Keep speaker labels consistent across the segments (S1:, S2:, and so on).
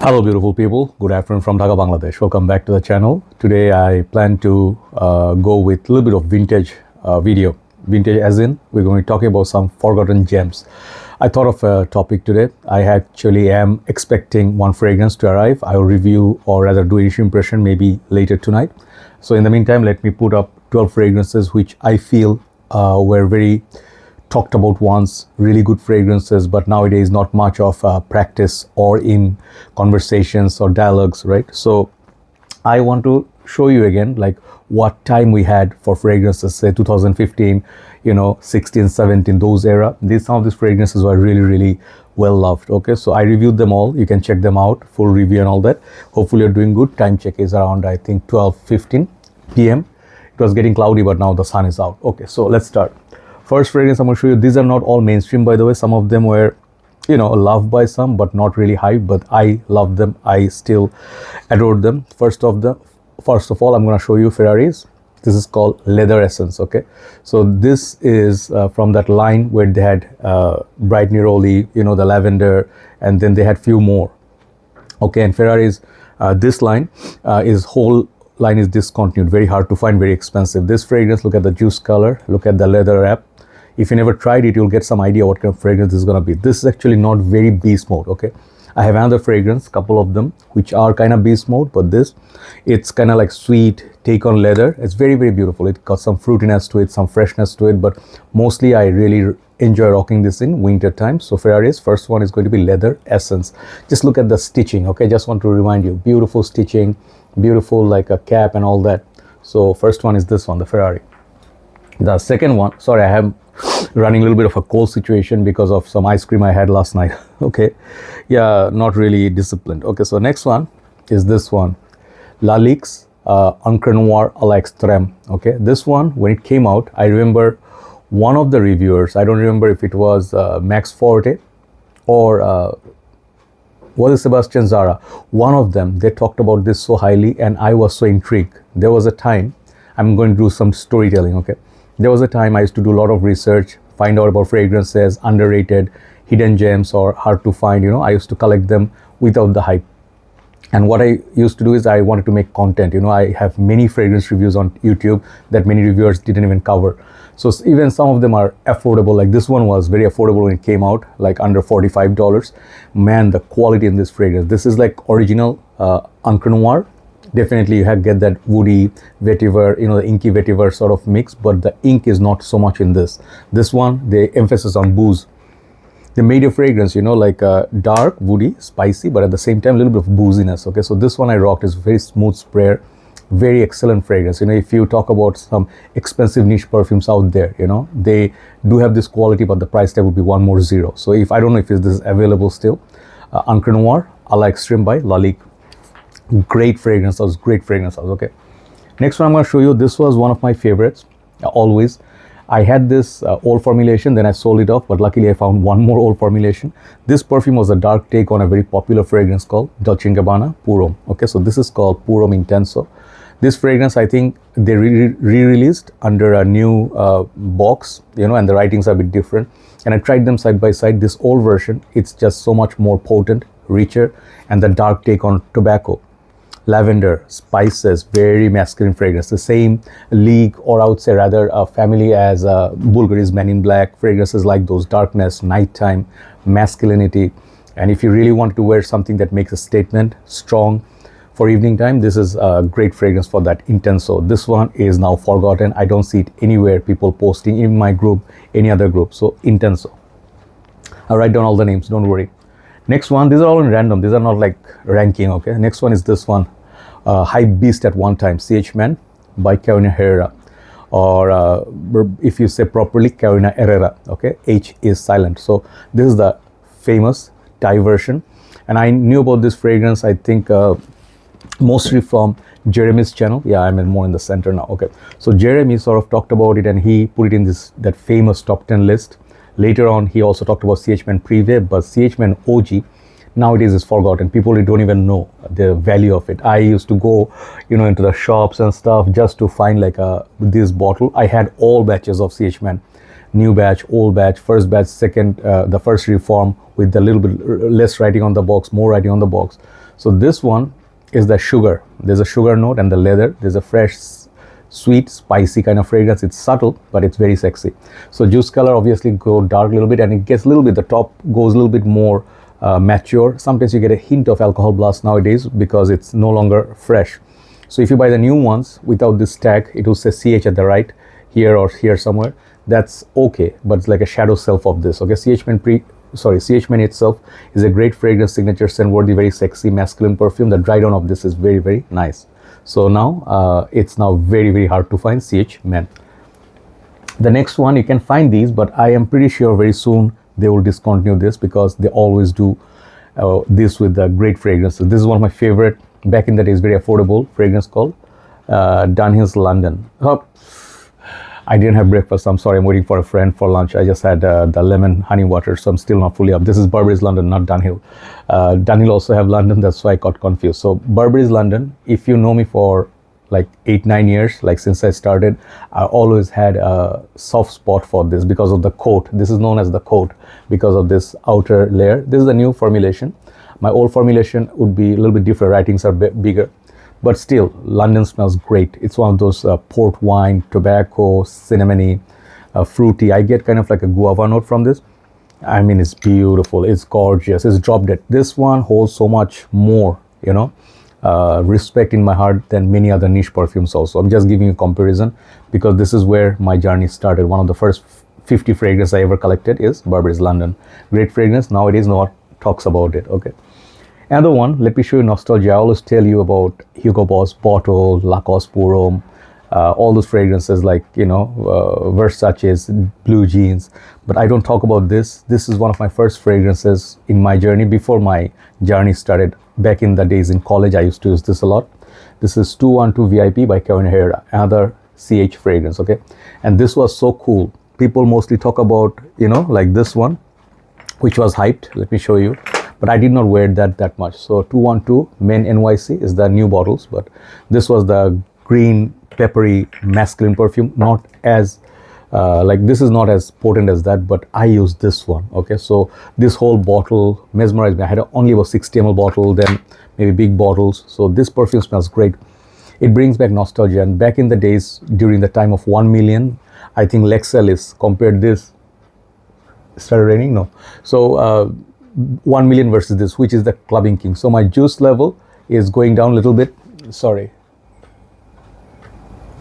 S1: Hello beautiful people, good afternoon from Dhaka, Bangladesh. Welcome back to the channel. Today I plan to go with a little bit of vintage video. Vintage as in, we're going to be talking about some forgotten gems. I thought of a topic today. I actually am expecting one fragrance to arrive. I will review or rather do initial impression maybe later tonight. So in the meantime, let me put up 12 fragrances which I feel were very talked about once, really good fragrances, but nowadays not much of practice or in conversations or dialogues, right? So I want to show you again like what time we had for fragrances, say 2015, 16, 17, those era. Some of these fragrances were really well loved. Okay, so I reviewed them all. You can check them out, full review and all that. Hopefully you're doing good. Time check is around, I think, 12:15 p.m. It was getting cloudy, but now the sun is out. Okay, so let's start. First fragrance I'm going to show you, these are not all mainstream, by the way. Some of them were, loved by some, but not really hyped, but I love them. I still adored them. First of all, I'm going to show you Ferraris. This is called Leather Essence, okay? So this is from that line where they had Bright Neroli, the lavender, and then they had few more. Okay, and Ferraris, this line is whole line is discontinued, very hard to find, very expensive. This fragrance, look at the juice color, look at the leather wrap. If you never tried it, you'll get some idea what kind of fragrance this is going to be. This is actually not very beast mode, okay? I have another fragrance, couple of them, which are kind of beast mode, but this, it's kind of like sweet take on leather. It's very beautiful. It got some fruitiness to it, some freshness to it, but mostly I really enjoy rocking this in winter time. So Ferrari's first one is going to be Leather Essence. Just look at the stitching, okay? Just want to remind you, beautiful stitching, beautiful like a cap and all that. So first one is this one, the Ferrari. The second one, sorry, I am running a little bit of a cold situation because of some ice cream I had last night. Okay, yeah, not really disciplined. Okay, so next one is this one, Lalique En A L'Extreme. Okay, this one, when it came out, I remember one of the reviewers, I don't remember if it was Max Forte or was it Sebastian Zara, one of them, they talked about this so highly and I was so intrigued. There was a time, I'm going to do some storytelling, okay? There was a time I used to do a lot of research, find out about fragrances, underrated, hidden gems or hard to find, I used to collect them without the hype. And what I used to do is I wanted to make content, I have many fragrance reviews on YouTube that many reviewers didn't even cover. So even some of them are affordable, like this one was very affordable when it came out, like under $45. Man, the quality in this fragrance, this is like original Encre Noir. Definitely you get that woody vetiver, the inky vetiver sort of mix, but the ink is not so much in this. This one, the emphasis on booze. They made a fragrance, like dark, woody, spicy, but at the same time, a little bit of booziness, okay? So this one I rocked is very smooth sprayer, very excellent fragrance. If you talk about some expensive niche perfumes out there, they do have this quality, but the price tag would be one more zero. So if, I don't know if this is available still, Encre Noir A L'Extreme by Lalique. Great fragrance house, great fragrance house, okay? Next one I'm going to show you, this was one of my favorites, always. I had this old formulation, then I sold it off, but luckily I found one more old formulation. This perfume was a dark take on a very popular fragrance called Dolce & Gabbana Purom. Okay, so this is called Purom Intenso. This fragrance, I think they re-released under a new box, and the writings are a bit different. And I tried them side by side. This old version, it's just so much more potent, richer, and the dark take on tobacco. Lavender, spices, very masculine fragrance. The same league, or I would say rather a family as Bulgari's Men in Black, fragrances like those, darkness, nighttime, masculinity. And if you really want to wear something that makes a statement, strong for evening time, this is a great fragrance for that, Intenso. This one is now forgotten. I don't see it anywhere, people posting in my group, any other group. So Intenso. I'll write down all the names, don't worry. Next one, these are all in random. These are not like ranking, okay? Next one is this one. Hype Beast at one time, CH Man by Carolina Herrera, or if you say properly, Carolina Herrera, okay? H is silent. So this is the famous Thai version. And I knew about this fragrance, I think, mostly from Jeremy's channel. Yeah, I'm more in the center now, okay? So Jeremy sort of talked about it and he put it in that famous top 10 list. Later on, he also talked about CH Man Privé, but CH Man OG, nowadays is forgotten. People don't even know the value of it. I used to go, into the shops and stuff just to find like this bottle. I had all batches of CH Man, new batch, old batch, first batch, second, the first reform with a little bit less writing on the box, more writing on the box. So this one is the sugar. There's a sugar note and the leather. There's a fresh, sweet, spicy kind of fragrance. It's subtle, but it's very sexy. So juice color obviously go dark a little bit, and it gets a little bit, the top goes a little bit more mature. Sometimes you get a hint of alcohol blast nowadays because it's no longer fresh. So if you buy the new ones without this tag, it will say CH at the right, here or here somewhere. That's okay, but it's like a shadow self of this. Okay, CH Man itself is a great fragrance, signature scent worthy, very sexy masculine perfume. The dry down of this is very, very nice. So now it's now very, very hard to find CH Man. The next one, you can find these, but I am pretty sure very soon they will discontinue this because they always do this with the great fragrances. This is one of my favorite, back in the days, very affordable fragrance called Dunhill's London. I didn't have breakfast. I'm sorry. I'm waiting for a friend for lunch. I just had the lemon honey water, so I'm still not fully up. This is Burberry's London, not Dunhill. Dunhill also have London. That's why I got confused. So Burberry's London, if you know me for like 8-9 years, like since I started, I always had a soft spot for this because of the coat. This is known as the coat because of this outer layer. This is the new formulation. My old formulation would be a little bit different. Writings are bigger. But still, London smells great. It's one of those port wine, tobacco, cinnamony, fruity. I get kind of like a guava note from this. I mean, it's beautiful. It's gorgeous. It's drop dead. This one holds so much more, you know, respect in my heart than many other niche perfumes also. I'm just giving you a comparison because this is where my journey started. One of the first 50 fragrances I ever collected is Burberry's London. Great fragrance. Nowadays, no one talks about it. Okay. Another one, let me show you nostalgia. I always tell you about Hugo Boss Bottle, Lacoste Pour all those fragrances like, you know, Versace's blue jeans. But I don't talk about this. This is one of my first fragrances in my journey before my journey started. Back in the days in college, I used to use this a lot. This is 212 VIP by Kevin Herrera, another CH fragrance, okay? And this was so cool. People mostly talk about, you know, like this one, which was hyped. Let me show you. But I did not wear that much. So 212 Men NYC is the new bottles, but this was the green peppery masculine perfume, not as like this is not as potent as that, but I used this one. Okay, so this whole bottle mesmerized me. I had only about 60 ml bottle, then maybe big bottles. So this perfume smells great. It brings back nostalgia. And back in the days, during the time of 1 million, I think Lexelis compared this. Started raining? No. So 1 million versus this, which is the clubbing king. So my juice level is going down a little bit. Sorry.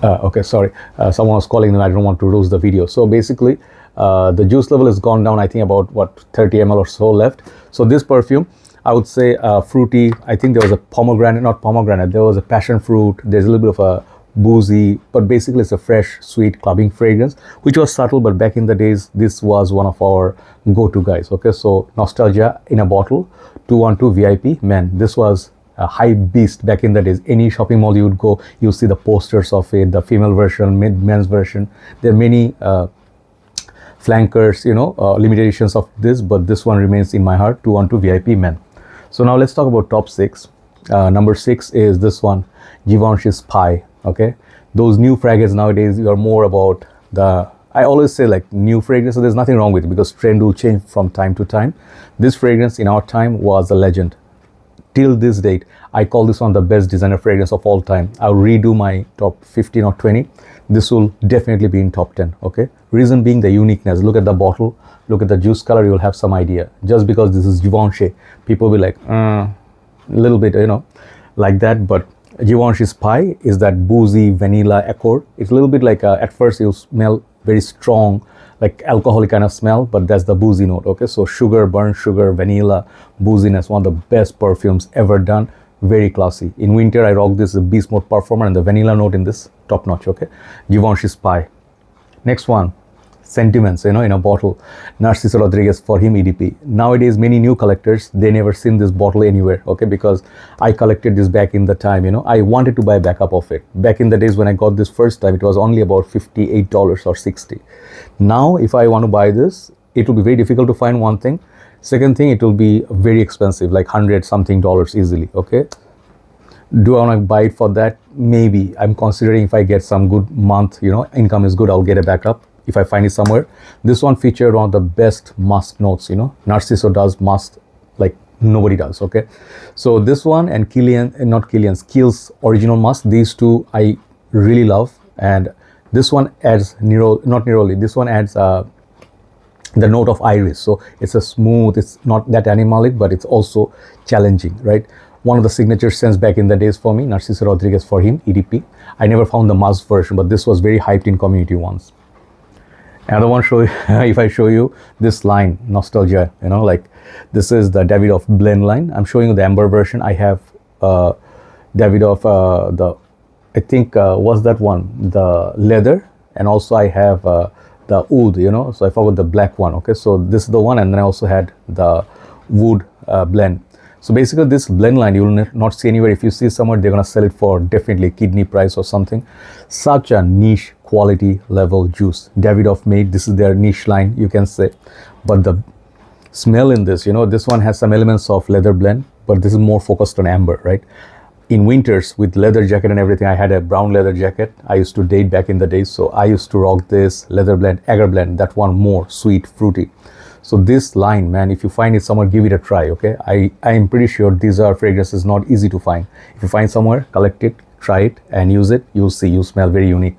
S1: Okay, sorry. Someone was calling and I don't want to lose the video. So basically, the juice level has gone down, I think about what, 30 ml or so left. So this perfume, I would say fruity. I think there was a pomegranate, not pomegranate, there was a passion fruit. There's a little bit of a boozy, but basically it's a fresh, sweet clubbing fragrance, which was subtle, but back in the days, this was one of our go-to guys. Okay, so nostalgia in a bottle, 212 VIP. Man, this was a hype beast back in the days. Any shopping mall you would go, you see the posters of it, the female version, men's version. There are many flankers, you know, limited editions of this, but this one remains in my heart, 212 VIP Men. So now let's talk about top 6. Number 6 is this one, Givenchy Pi. Okay, those new fragrances nowadays, you are more about the, I always say like new fragrance, so there's nothing wrong with it because trend will change from time to time. This fragrance in our time was a legend. Till this date, I call this one the best designer fragrance of all time. I'll redo my top 15 or 20. This will definitely be in top 10. Okay, reason being the uniqueness. Look at the bottle, look at the juice color, you'll have some idea. Just because this is Givenchy, people will be like a little bit, you know, like that. But Givenchy Pi is that boozy vanilla accord. It's a little bit like at first you'll smell very strong, like alcoholic kind of smell, but that's the boozy note. Okay, so sugar, burnt sugar, vanilla, booziness, one of the best perfumes ever done. Very classy. In winter, I rock this beast mode performer, and the vanilla note in this top notch. Okay, Givenchy Pi. Next one, sentiments, you know, in a bottle, Narciso Rodriguez For Him EDP. Nowadays, many new collectors, they never seen this bottle anywhere. Okay, because I collected this back in the time, you know, I wanted to buy a backup of it. Back in the days when I got this first time, it was only about $58 or $60. Now, if I want to buy this, it will be very difficult to find, one thing. Second thing, it will be very expensive, like $100 something easily. Okay, do I want to buy it for that? Maybe. I'm considering if I get some good month, you know, income is good, I'll get a backup if I find it somewhere. This one featured one of the best musk notes, you know. Narciso does musk like nobody does. Okay, so this one and not Killian's, Kiehl's original musk, these two I really love. And this one adds not neroli, this one adds the note of iris. So it's a smooth, it's not that animalic, but it's also challenging, right? One of the signature scents back in the days for me, Narciso Rodriguez For Him EDP. I never found the musk version, but this was very hyped in community once. Another one, show you, if I show you this line, nostalgia, you know, like this is the Davidoff blend line. I'm showing you the amber version. I have Davidoff, I think, what's that one? The leather, and also I have the oud, you know, so I forgot the black one. Okay, so this is the one, and then I also had the wood blend. So basically this blend line you will not see anywhere. If you see somewhere, they're gonna sell it for definitely kidney price or something. Such a niche quality level juice Davidoff made. This is their niche line, you can say. But the smell in this, you know, this one has some elements of leather blend, but this is more focused on amber, right? In winters with leather jacket and everything, I had a brown leather jacket I used to date back in the days, so I used to rock this leather blend, agar blend, that one more sweet, fruity. So this line, man, if you find it somewhere, give it a try. Okay, I am pretty sure these are fragrances not easy to find. If you find somewhere, collect it, try it and use it. You'll see you smell very unique.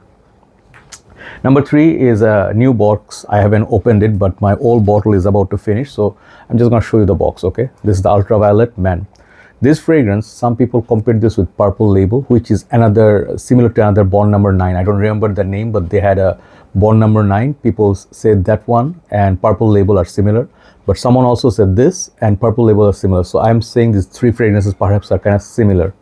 S1: Number 3 is a new box. I haven't opened it, but my old bottle is about to finish, so I'm just gonna show you the box. Okay, this is the ultraviolet man. This fragrance, some people compared this with Purple Label, which is another similar to another Bond Number 9. I don't remember the name, but they had a Bond Number 9. People said that one and Purple Label are similar, but someone also said this and Purple Label are similar. So I'm saying these 3 fragrances perhaps are kind of similar.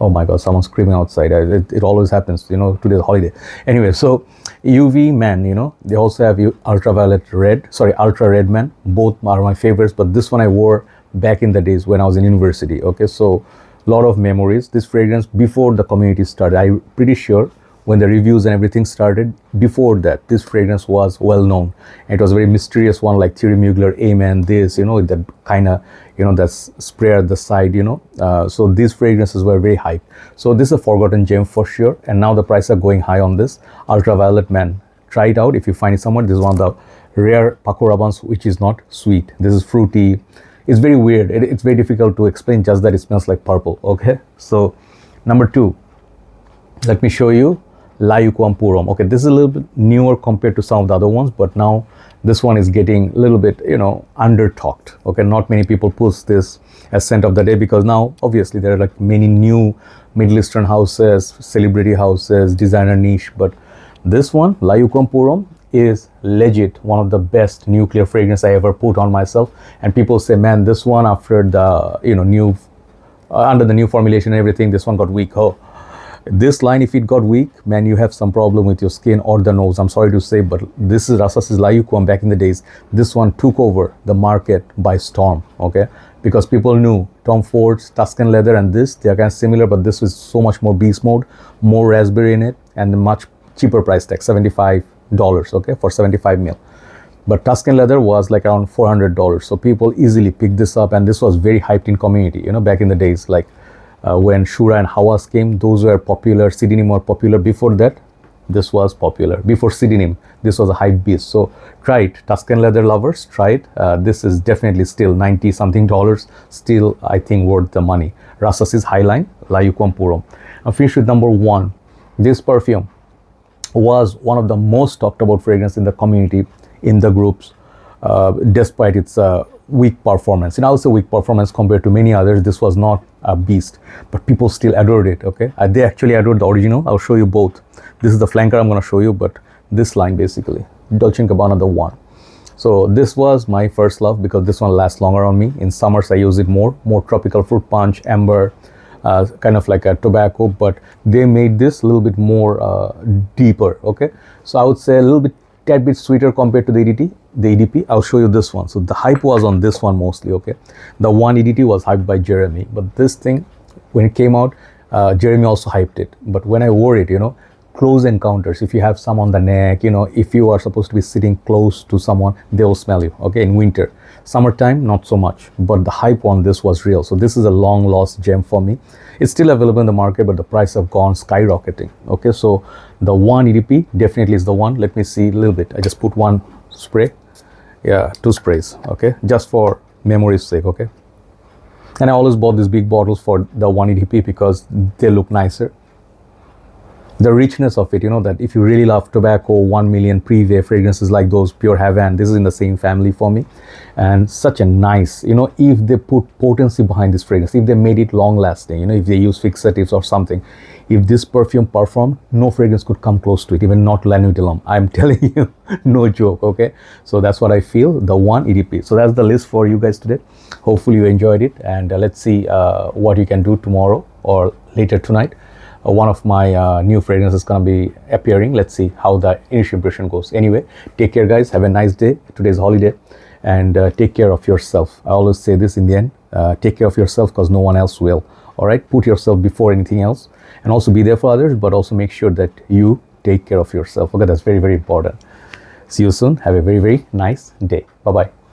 S1: Oh my God, someone's screaming outside. It always happens, you know, today's holiday. Anyway, so UV Man, you know, they also have ultraviolet red, sorry, ultra red man. Both are my favorites, but this one I wore back in the days when I was in university. Okay, so a lot of memories. This fragrance before the community started, I'm pretty sure when the reviews and everything started, before that, this fragrance was well known. It was a very mysterious one, like Thierry Mugler, Amen, this, you know, that kind of, you know, that spray at the side, you know. So these fragrances were very hyped. So this is a forgotten gem for sure. And now the prices are going high on this ultraviolet man. Try it out if you find it somewhere. This is one of the rare pakora buns which is not sweet. This is fruity. It's very weird. It's very difficult to explain, just that it smells like purple. Okay, so number 2, let me show you La Yuqawam Purom. Okay, this is a little bit newer compared to some of the other ones, but now this one is getting a little bit, you know, under talked. Okay, not many people push this as scent of the day, because now obviously there are like many new Middle Eastern houses, celebrity houses, designer niche, but this one, La Yuqawam Purom, is legit one of the best nuclear fragrance I ever put on myself. And people say, man, this one after the, you know, new under the new formulation and everything, this one got weak. Oh, this line, if it got weak, man, you have some problem with your skin or the nose. I'm sorry to say, but this is Rasasi La Yuqawam back in the days. This one took over the market by storm. Okay, because people knew Tom Ford's Tuscan leather and this, they are kind of similar, but this was so much more beast mode, more raspberry in it, and a much cheaper price tag, $75. Okay, for 75 ml. But Tuscan leather was like around $400. So people easily picked this up, and this was very hyped in community, you know, back in the days, like when Shura and Hawas came, those were popular. Sidinim were popular. Before that, this was popular. Before Sidinim, this was a hype beast. So try it, Tuscan leather lovers, try it. This is definitely still 90 something dollars, still I think worth the money. Rasasi's Highline La Yuqawam Purom. I'll finish with number 1. This perfume was one of the most talked about fragrance in the community, in the groups, despite its weak performance. And I would say weak performance compared to many others. This was not a beast, but people still adored it. Okay, they actually adored the original. I'll show you both. This is the flanker I'm going to show you, but this line basically, Dolce & Gabbana the one. So this was my first love, because this one lasts longer on me. In summers I use it more tropical fruit punch, amber, kind of like a tobacco, but they made this a little bit more deeper. Okay, so I would say a little bit, tad bit sweeter compared to the EDP. I'll show you this one. So the hype was on this one mostly. Okay, the One EDP was hyped by Jeremy, but this thing, when it came out, Jeremy also hyped it. But when I wore it, you know, close encounters, if you have some on the neck, you know, if you are supposed to be sitting close to someone, they will smell you. Okay, in winter. Summertime, not so much, but the hype on this was real. So this is a long lost gem for me. It's still available in the market, but the price have gone skyrocketing. Okay, so the One EDP definitely is the one. Let me see a little bit. I just put one spray. Yeah, 2 sprays. Okay, just for memory's sake, okay? And I always bought these big bottles for the One EDP because they look nicer. The richness of it, you know, that if you really love tobacco, 1 million Privé fragrances like those, Pure Heaven, this is in the same family for me. And such a nice, you know, if they put potency behind this fragrance, if they made it long lasting, you know, if they use fixatives or something, if this perfume performed, no fragrance could come close to it, even not La Nuit de l'Homme. I'm telling you, no joke, okay? So that's what I feel, the One EDP. So that's the list for you guys today. Hopefully you enjoyed it, and let's see what you can do tomorrow or later tonight. One of my new fragrances is gonna be appearing. Let's see how the initial impression goes. Anyway, take care guys, have a nice day. Today's holiday, and take care of yourself. I always say this in the end, take care of yourself because no one else will. All right, put yourself before anything else, and also be there for others, but also make sure that you take care of yourself. Okay, that's very, very important. See you soon. Have a very, very nice day. Bye-bye.